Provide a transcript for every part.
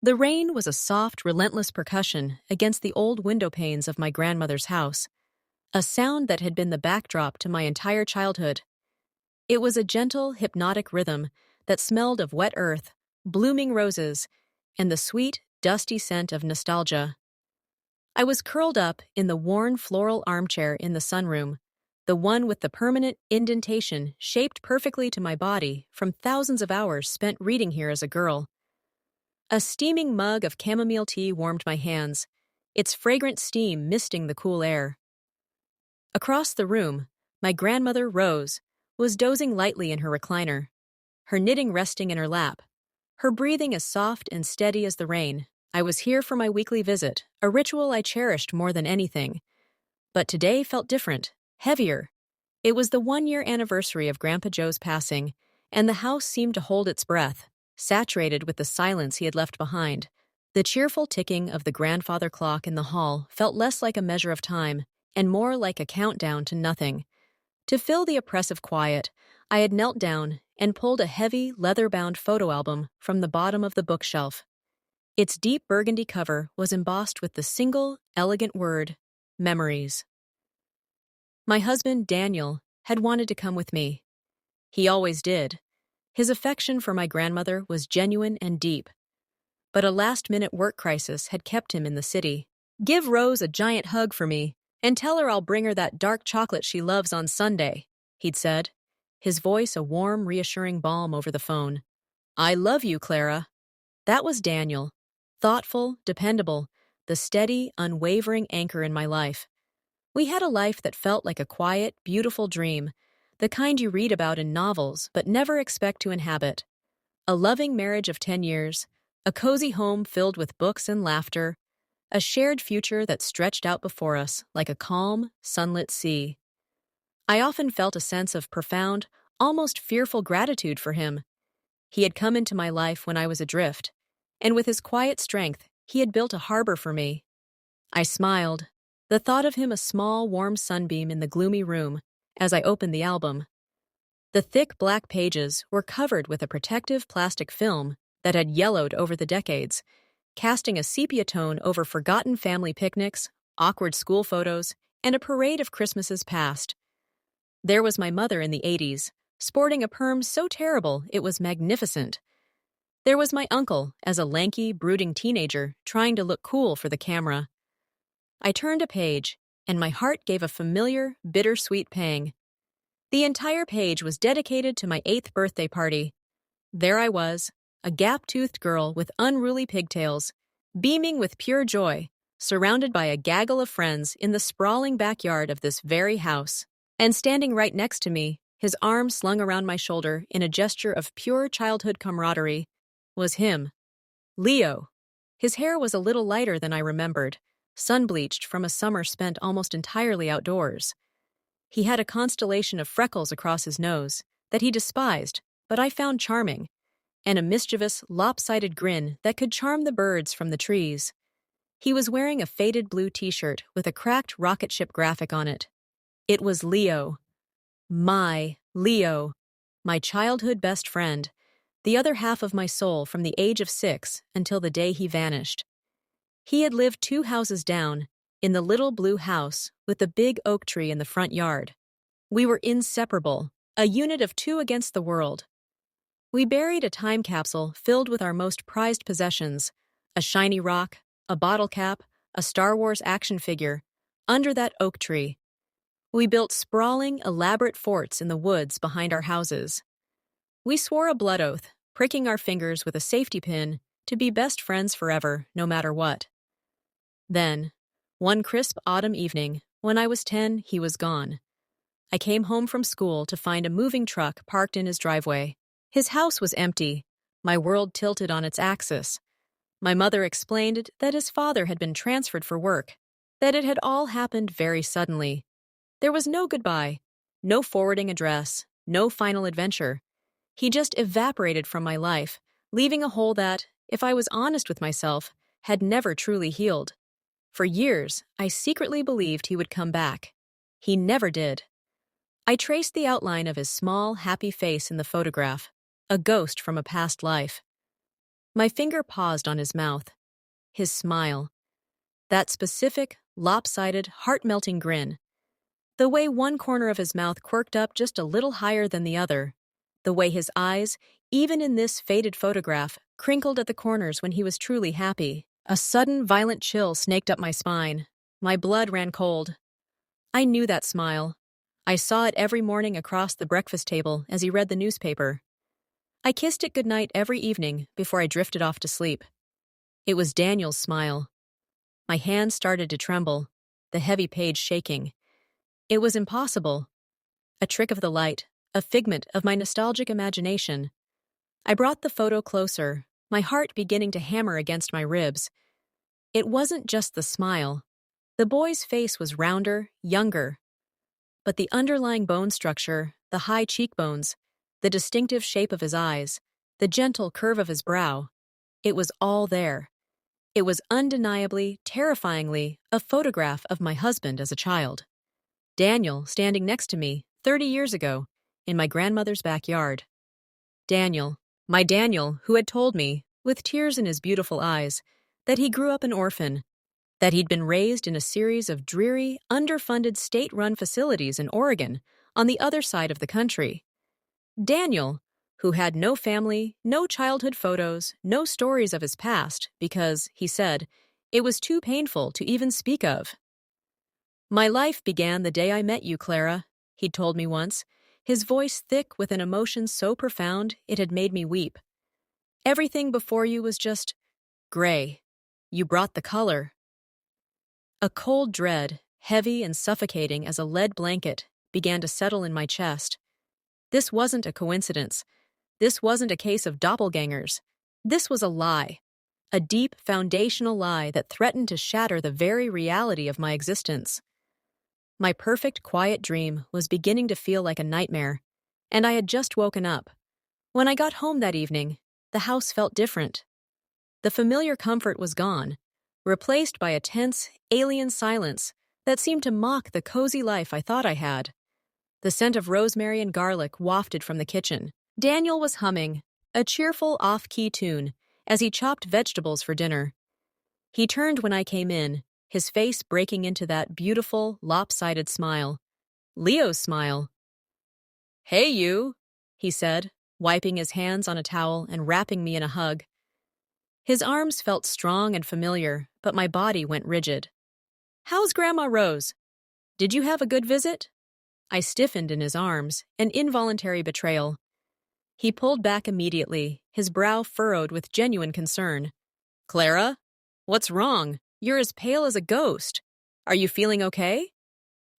The rain was a soft, relentless percussion against the old window panes of my grandmother's house, a sound that had been the backdrop to my entire childhood. It was a gentle, hypnotic rhythm that smelled of wet earth, blooming roses, and the sweet, dusty scent of nostalgia. I was curled up in the worn floral armchair in the sunroom, the one with the permanent indentation shaped perfectly to my body from thousands of hours spent reading here as a girl. A steaming mug of chamomile tea warmed my hands, its fragrant steam misting the cool air. Across the room, my grandmother, Rose, was dozing lightly in her recliner, her knitting resting in her lap, her breathing as soft and steady as the rain. I was here for my weekly visit, a ritual I cherished more than anything. But today felt different, heavier. It was the 1-year anniversary of Grandpa Joe's passing, and the house seemed to hold its breath, saturated with the silence he had left behind. The cheerful ticking of the grandfather clock in the hall felt less like a measure of time and more like a countdown to nothing. To fill the oppressive quiet, I had knelt down and pulled a heavy, leather-bound photo album from the bottom of the bookshelf. Its deep burgundy cover was embossed with the single, elegant word, memories. My husband, Daniel, had wanted to come with me. He always did. His affection for my grandmother was genuine and deep. But a last-minute work crisis had kept him in the city. "Give Rose a giant hug for me, and tell her I'll bring her that dark chocolate she loves on Sunday," he'd said, his voice a warm, reassuring balm over the phone. "I love you, Clara." That was Daniel. Thoughtful, dependable, the steady, unwavering anchor in my life. We had a life that felt like a quiet, beautiful dream, the kind you read about in novels but never expect to inhabit. A loving marriage of 10 years, a cozy home filled with books and laughter, a shared future that stretched out before us like a calm, sunlit sea. I often felt a sense of profound, almost fearful gratitude for him. He had come into my life when I was adrift, and with his quiet strength, he had built a harbor for me. I smiled, the thought of him a small, warm sunbeam in the gloomy room, as I opened the album. The thick black pages were covered with a protective plastic film that had yellowed over the decades, casting a sepia tone over forgotten family picnics, awkward school photos, and a parade of Christmases past. There was my mother in the 80s, sporting a perm so terrible it was magnificent. There was my uncle as a lanky, brooding teenager trying to look cool for the camera. I turned a page, and my heart gave a familiar, bittersweet pang. The entire page was dedicated to my 8th birthday party. There I was, a gap-toothed girl with unruly pigtails, beaming with pure joy, surrounded by a gaggle of friends in the sprawling backyard of this very house. And standing right next to me, his arm slung around my shoulder in a gesture of pure childhood camaraderie, was him, Leo. His hair was a little lighter than I remembered, sun-bleached from a summer spent almost entirely outdoors. He had a constellation of freckles across his nose that he despised, but I found charming, and a mischievous, lopsided grin that could charm the birds from the trees. He was wearing a faded blue t-shirt with a cracked rocket ship graphic on it. It was Leo. My Leo. My childhood best friend. The other half of my soul from the age of 6 until the day he vanished. He had lived 2 houses down, in the little blue house with the big oak tree in the front yard. We were inseparable, a unit of 2 against the world. We buried a time capsule filled with our most prized possessions, a shiny rock, a bottle cap, a Star Wars action figure, under that oak tree. We built sprawling, elaborate forts in the woods behind our houses. We swore a blood oath, pricking our fingers with a safety pin, to be best friends forever, no matter what. Then, one crisp autumn evening, when I was 10, he was gone. I came home from school to find a moving truck parked in his driveway. His house was empty, my world tilted on its axis. My mother explained that his father had been transferred for work, that it had all happened very suddenly. There was no goodbye, no forwarding address, no final adventure. He just evaporated from my life, leaving a hole that, if I was honest with myself, had never truly healed. For years, I secretly believed he would come back. He never did. I traced the outline of his small, happy face in the photograph, a ghost from a past life. My finger paused on his mouth. His smile. That specific, lopsided, heart-melting grin. The way one corner of his mouth quirked up just a little higher than the other. The way his eyes, even in this faded photograph, crinkled at the corners when he was truly happy. A sudden, violent chill snaked up my spine. My blood ran cold. I knew that smile. I saw it every morning across the breakfast table as he read the newspaper. I kissed it goodnight every evening before I drifted off to sleep. It was Daniel's smile. My hands started to tremble, the heavy page shaking. It was impossible. A trick of the light, a figment of my nostalgic imagination. I brought the photo closer, my heart beginning to hammer against my ribs. It wasn't just the smile. The boy's face was rounder, younger. But the underlying bone structure, the high cheekbones, the distinctive shape of his eyes, the gentle curve of his brow, it was all there. It was undeniably, terrifyingly, a photograph of my husband as a child. Daniel standing next to me 30 years ago in my grandmother's backyard. Daniel, my Daniel, who had told me, with tears in his beautiful eyes, that he grew up an orphan, that he'd been raised in a series of dreary, underfunded state-run facilities in Oregon, on the other side of the country. Daniel, who had no family, no childhood photos, no stories of his past because, he said, it was too painful to even speak of. My life began the day I met you, Clara, he'd told me once, his voice thick with an emotion so profound it had made me weep. Everything before you was just gray. You brought the color. A cold dread, heavy and suffocating as a lead blanket, began to settle in my chest. This wasn't a coincidence. This wasn't a case of doppelgangers. This was a lie. A deep, foundational lie that threatened to shatter the very reality of my existence. My perfect, quiet dream was beginning to feel like a nightmare, and I had just woken up. When I got home that evening, the house felt different. The familiar comfort was gone, replaced by a tense, alien silence that seemed to mock the cozy life I thought I had. The scent of rosemary and garlic wafted from the kitchen. Daniel was humming, a cheerful off-key tune, as he chopped vegetables for dinner. He turned when I came in, his face breaking into that beautiful, lopsided smile. Leo's smile. "Hey, you," he said, wiping his hands on a towel and wrapping me in a hug. His arms felt strong and familiar, but my body went rigid. "How's Grandma Rose? Did you have a good visit?" I stiffened in his arms, an involuntary betrayal. He pulled back immediately, his brow furrowed with genuine concern. "Clara? What's wrong? You're as pale as a ghost. Are you feeling okay?"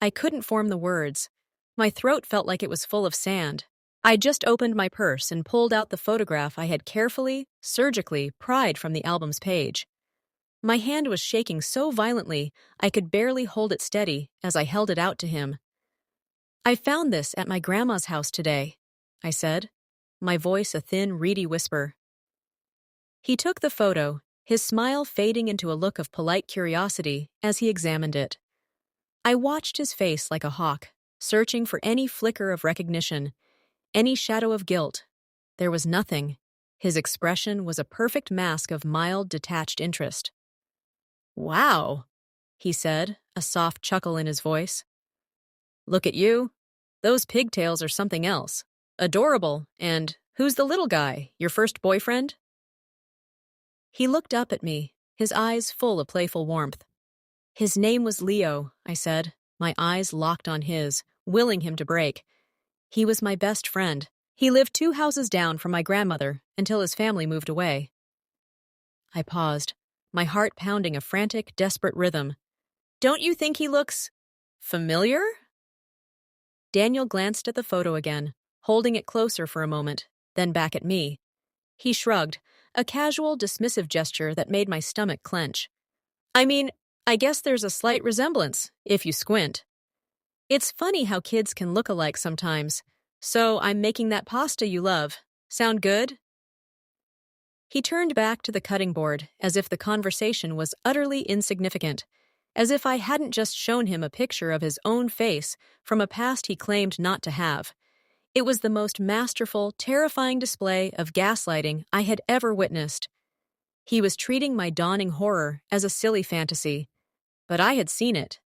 I couldn't form the words. My throat felt like it was full of sand. I just opened my purse and pulled out the photograph I had carefully, surgically pried from the album's page. My hand was shaking so violently I could barely hold it steady as I held it out to him. "I found this at my grandma's house today," I said, my voice a thin, reedy whisper. He took the photo, his smile fading into a look of polite curiosity as he examined it. I watched his face like a hawk, searching for any flicker of recognition, any shadow of guilt. There was nothing. His expression was a perfect mask of mild, detached interest. "Wow," he said, a soft chuckle in his voice. "Look at you. Those pigtails are something else. Adorable. And who's the little guy? Your first boyfriend?" He looked up at me, his eyes full of playful warmth. "His name was Leo," I said, my eyes locked on his, willing him to break. "He was my best friend. He lived 2 houses down from my grandmother until his family moved away." I paused, my heart pounding a frantic, desperate rhythm. "Don't you think he looks familiar?" Daniel glanced at the photo again, holding it closer for a moment, then back at me. He shrugged, a casual, dismissive gesture that made my stomach clench. "I mean, I guess there's a slight resemblance, if you squint. It's funny how kids can look alike sometimes. So I'm making that pasta you love. Sound good?" He turned back to the cutting board as if the conversation was utterly insignificant, as if I hadn't just shown him a picture of his own face from a past he claimed not to have. It was the most masterful, terrifying display of gaslighting I had ever witnessed. He was treating my dawning horror as a silly fantasy, but I had seen it.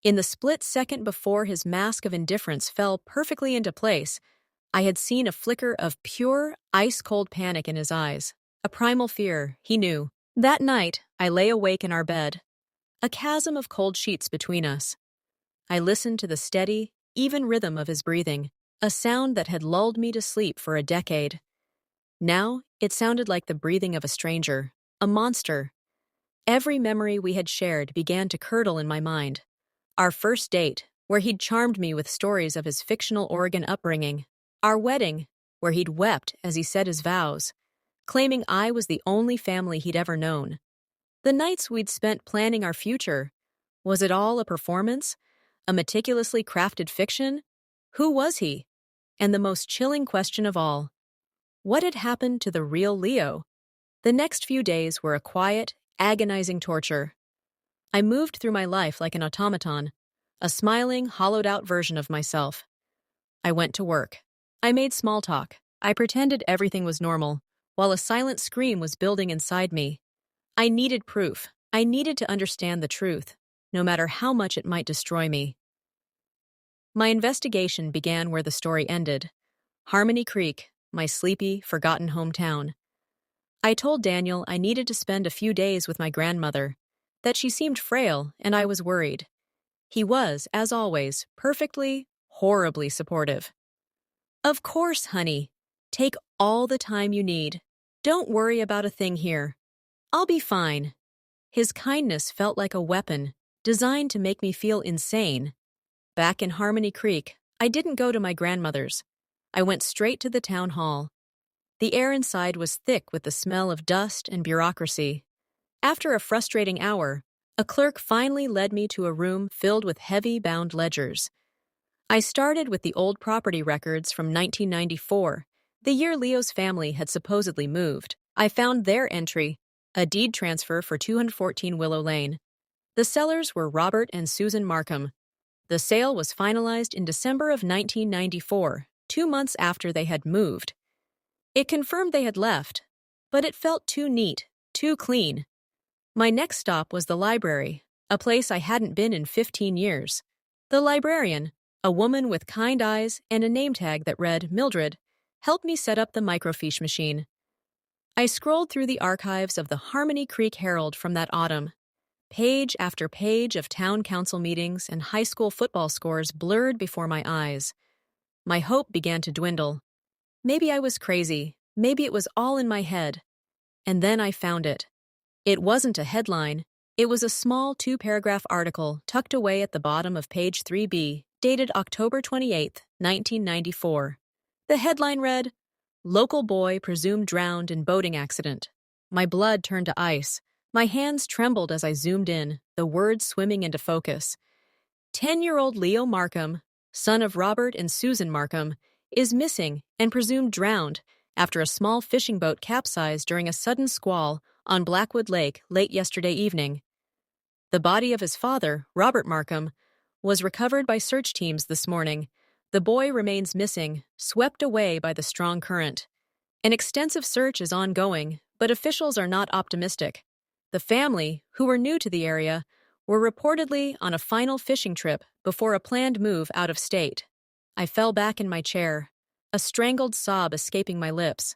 In the split second before his mask of indifference fell perfectly into place, I had seen a flicker of pure, ice-cold panic in his eyes, a primal fear, he knew. That night, I lay awake in our bed, a chasm of cold sheets between us. I listened to the steady, even rhythm of his breathing, a sound that had lulled me to sleep for a decade. Now, it sounded like the breathing of a stranger, a monster. Every memory we had shared began to curdle in my mind. Our first date, where he'd charmed me with stories of his fictional Oregon upbringing. Our wedding, where he'd wept as he said his vows, claiming I was the only family he'd ever known. The nights we'd spent planning our future. Was it all a performance? A meticulously crafted fiction? Who was he? And the most chilling question of all, what had happened to the real Leo? The next few days were a quiet, agonizing torture. I moved through my life like an automaton, a smiling, hollowed-out version of myself. I went to work. I made small talk. I pretended everything was normal, while a silent scream was building inside me. I needed proof. I needed to understand the truth, no matter how much it might destroy me. My investigation began where the story ended. Harmony Creek, my sleepy, forgotten hometown. I told Daniel I needed to spend a few days with my grandmother, that she seemed frail and I was worried. He was, as always, perfectly, horribly supportive. Of course, honey. Take all the time you need. Don't worry about a thing here. I'll be fine. His kindness felt like a weapon, designed to make me feel insane. Back in Harmony Creek, I didn't go to my grandmother's. I went straight to the town hall. The air inside was thick with the smell of dust and bureaucracy. After a frustrating hour, a clerk finally led me to a room filled with heavy bound ledgers. I started with the old property records from 1994, the year Leo's family had supposedly moved. I found their entry, a deed transfer for 214 Willow Lane. The sellers were Robert and Susan Markham. The sale was finalized in December of 1994, 2 months after they had moved. It confirmed they had left, but it felt too neat, too clean. My next stop was the library, a place I hadn't been in 15 years. The librarian, a woman with kind eyes and a name tag that read Mildred, helped me set up the microfiche machine. I scrolled through the archives of the Harmony Creek Herald from that autumn. Page after page of town council meetings and high school football scores blurred before my eyes. My hope began to dwindle. Maybe I was crazy. Maybe it was all in my head. And then I found it. It wasn't a headline. It was a small 2-paragraph article tucked away at the bottom of page 3B, dated October 28, 1994. The headline read, "Local boy presumed drowned in boating accident." My blood turned to ice. My hands trembled as I zoomed in, the words swimming into focus. 10-year-old Leo Markham, son of Robert and Susan Markham, is missing and presumed drowned after a small fishing boat capsized during a sudden squall on Blackwood Lake late yesterday evening. The body of his father, Robert Markham, was recovered by search teams this morning. The boy remains missing, swept away by the strong current. An extensive search is ongoing, but officials are not optimistic. The family, who were new to the area, were reportedly on a final fishing trip before a planned move out of state. I fell back in my chair, a strangled sob escaping my lips.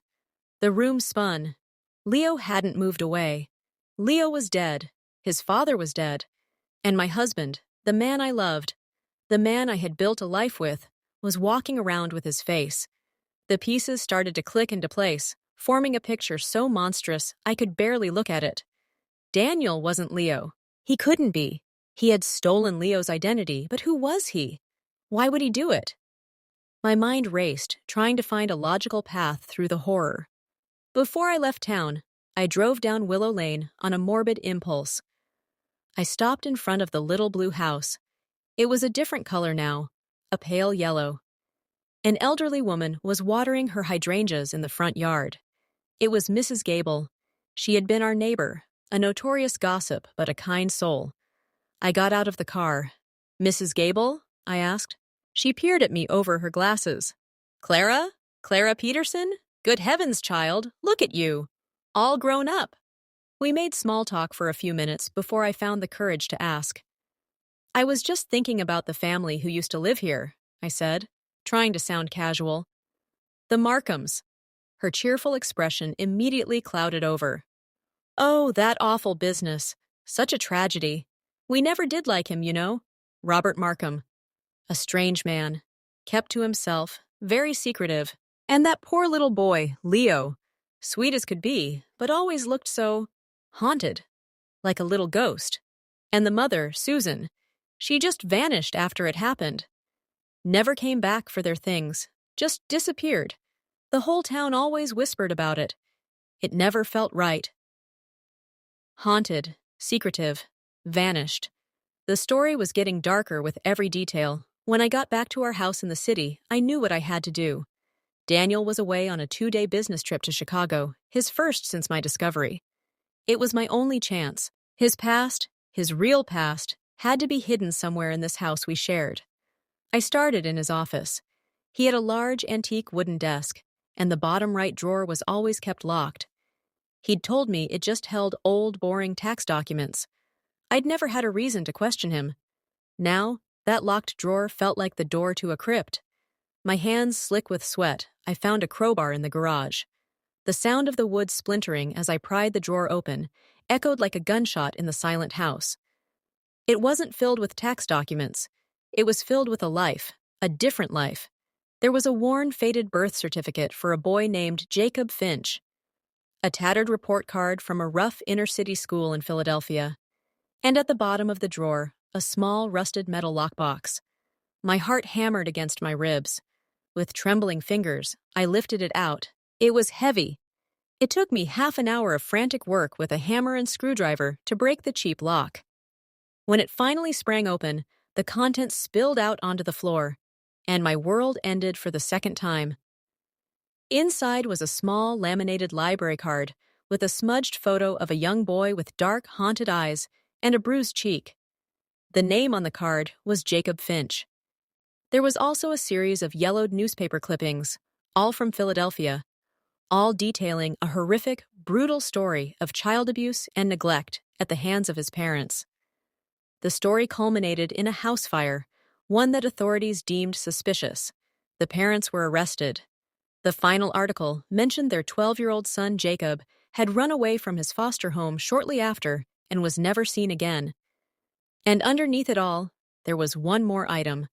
The room spun. Leo hadn't moved away. Leo was dead. His father was dead. And my husband, the man I loved, the man I had built a life with, was walking around with his face. The pieces started to click into place, forming a picture so monstrous I could barely look at it. Daniel wasn't Leo. He couldn't be. He had stolen Leo's identity, but who was he? Why would he do it? My mind raced, trying to find a logical path through the horror. Before I left town, I drove down Willow Lane on a morbid impulse. I stopped in front of the little blue house. It was a different color now, a pale yellow. An elderly woman was watering her hydrangeas in the front yard. It was Mrs. Gable. She had been our neighbor, a notorious gossip but a kind soul. I got out of the car. "Mrs. Gable?" I asked. She peered at me over her glasses. "Clara? Clara Peterson? Good heavens, child, look at you. All grown up." We made small talk for a few minutes before I found the courage to ask. I was just thinking about the family who used to live here, I said, trying to sound casual. The Markhams. Her cheerful expression immediately clouded over. Oh, that awful business. Such a tragedy. We never did like him, you know. Robert Markham. A strange man. Kept to himself, very secretive. And that poor little boy, Leo. Sweet as could be, but always looked so haunted, like a little ghost. And the mother, Susan, she just vanished after it happened. Never came back for their things, just disappeared. The whole town always whispered about it. It never felt right. Haunted, secretive, vanished. The story was getting darker with every detail. When I got back to our house in the city, I knew what I had to do. Daniel was away on a 2-day business trip to Chicago, his first since my discovery. It was my only chance. His past, his real past, had to be hidden somewhere in this house we shared. I started in his office. He had a large antique wooden desk, and the bottom right drawer was always kept locked. He'd told me it just held old, boring tax documents. I'd never had a reason to question him. Now, that locked drawer felt like the door to a crypt. My hands slick with sweat, I found a crowbar in the garage. The sound of the wood splintering as I pried the drawer open echoed like a gunshot in the silent house. It wasn't filled with tax documents. It was filled with a life, a different life. There was a worn, faded birth certificate for a boy named Jacob Finch, a tattered report card from a rough inner-city school in Philadelphia, and at the bottom of the drawer, a small, rusted metal lockbox. My heart hammered against my ribs. With trembling fingers, I lifted it out. It was heavy. It took me half an hour of frantic work with a hammer and screwdriver to break the cheap lock. When it finally sprang open, the contents spilled out onto the floor, and my world ended for the second time. Inside was a small, laminated library card with a smudged photo of a young boy with dark, haunted eyes and a bruised cheek. The name on the card was Jacob Finch. There was also a series of yellowed newspaper clippings, all from Philadelphia, all detailing a horrific, brutal story of child abuse and neglect at the hands of his parents. The story culminated in a house fire, one that authorities deemed suspicious. The parents were arrested. The final article mentioned their 12-year-old son Jacob had run away from his foster home shortly after and was never seen again. And underneath it all, there was one more item.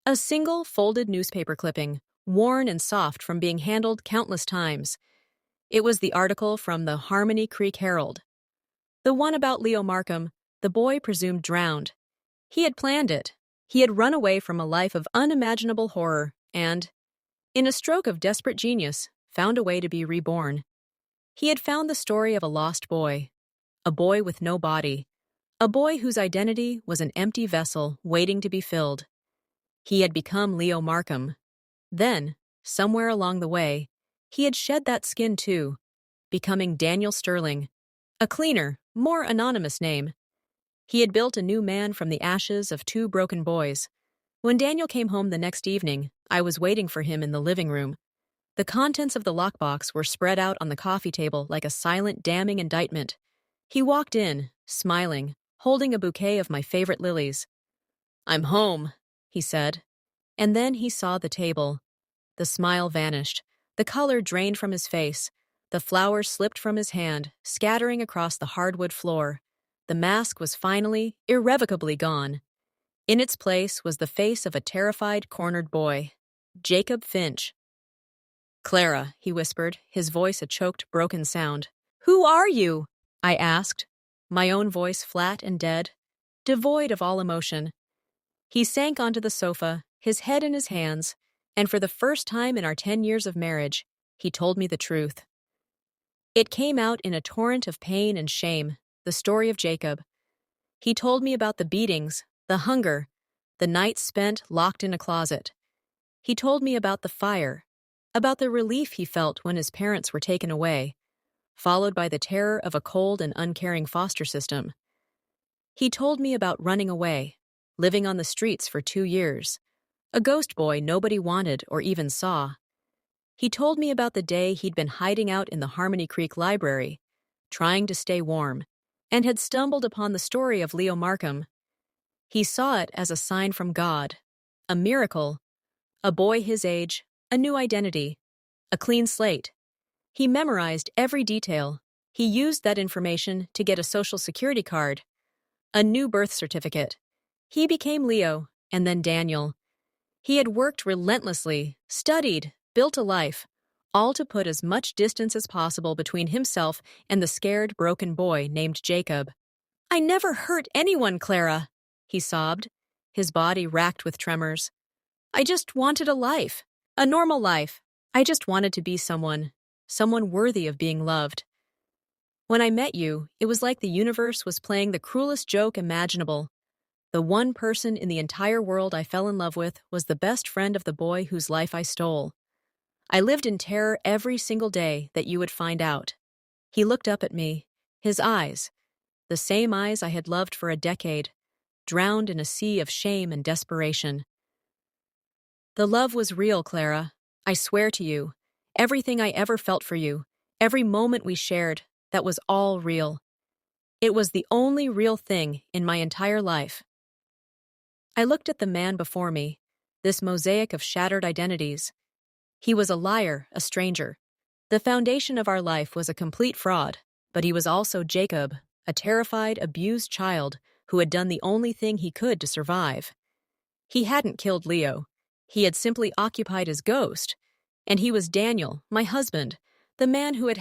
A single folded newspaper clipping, worn and soft from being handled countless times. It was the article from the Harmony Creek Herald. The one about Leo Markham, the boy presumed drowned. He had planned it. He had run away from a life of unimaginable horror and, in a stroke of desperate genius, found a way to be reborn. He had found the story of a lost boy, a boy with no body, a boy whose identity was an empty vessel waiting to be filled. He had become Leo Markham. Then, somewhere along the way, he had shed that skin too, becoming Daniel Sterling, a cleaner, more anonymous name. He had built a new man from the ashes of 2 broken boys. When Daniel came home the next evening, I was waiting for him in the living room. The contents of the lockbox were spread out on the coffee table like a silent, damning indictment. He walked in, smiling, holding a bouquet of my favorite lilies. "I'm home," he said. And then he saw the table. The smile vanished. The color drained from his face. The flowers slipped from his hand, scattering across the hardwood floor. The mask was finally, irrevocably gone. In its place was the face of a terrified, cornered boy. Jacob Finch. "Clara," he whispered, his voice a choked, broken sound. "Who are you?" I asked, my own voice flat and dead, devoid of all emotion. He sank onto the sofa, his head in his hands, and for the first time in our 10 years of marriage, he told me the truth. It came out in a torrent of pain and shame, the story of Jacob. He told me about the beatings, the hunger, the nights spent locked in a closet. He told me about the fire, about the relief he felt when his parents were taken away, followed by the terror of a cold and uncaring foster system. He told me about running away, living on the streets for 2 years, a ghost boy nobody wanted or even saw. He told me about the day he'd been hiding out in the Harmony Creek Library, trying to stay warm, and had stumbled upon the story of Leo Markham. He saw it as a sign from God, a miracle, a boy his age, a new identity, a clean slate. He memorized every detail. He used that information to get a social security card, a new birth certificate. He became Leo, and then Daniel. He had worked relentlessly, studied, built a life, all to put as much distance as possible between himself and the scared, broken boy named Jacob. "I never hurt anyone, Clara," he sobbed, his body racked with tremors. "I just wanted a life, a normal life. I just wanted to be someone worthy of being loved. When I met you, it was like the universe was playing the cruelest joke imaginable. The one person in the entire world I fell in love with was the best friend of the boy whose life I stole. I lived in terror every single day that you would find out." He looked up at me, his eyes, the same eyes I had loved for a decade, drowned in a sea of shame and desperation. "The love was real, Clara. I swear to you. Everything I ever felt for you, every moment we shared, that was all real. It was the only real thing in my entire life." I looked at the man before me, this mosaic of shattered identities. He was a liar, a stranger. The foundation of our life was a complete fraud, but he was also Jacob, a terrified, abused child who had done the only thing he could to survive. He hadn't killed Leo. He had simply occupied his ghost. And he was Daniel, my husband, the man who had